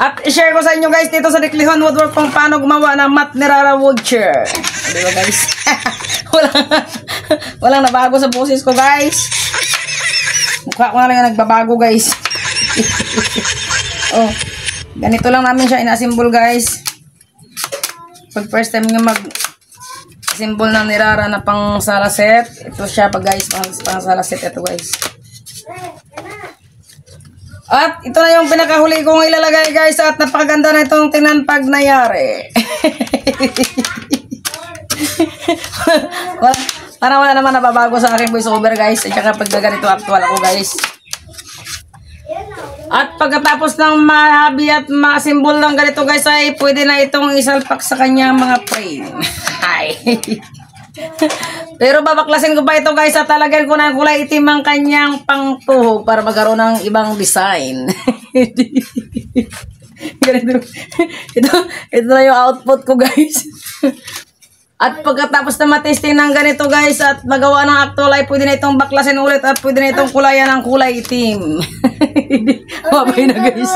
At i-share ko sa inyo guys dito sa Diklihon Woodwork kung paano gumawa ng Mat Nirara wood chair. Diba guys? walang nabago sa boses ko guys. Mukha ko na lang yung nagbabago guys. Oh, ganito lang namin siya ina-assemble guys. Pag first time nyo mag-assemble ng Nirara na pang sala set, ito siya pag guys, pang sala set ito guys. At ito na yung pinakahuli kong ilalagay guys at napakaganda na itong tingnan pag nayari. Parang wala naman nababago sa aking voice over guys at saka pag ganito actual ako guys. At pagkatapos ng mahabi at ma-assemble ng ganito guys ay pwede na itong isalpak sa kanyang mga frame. Pero babaklasin ko pa ito guys at talagyan ko ng kulay itim ang kanyang pangtuhog para magkaroon ng ibang design. ito na yung output ko guys. At pagkatapos na matesting ng ganito guys at magawa ng actual ay pwede na itong baklasin ulit at pwede na itong kulayan ng kulay itim. Mabay na guys.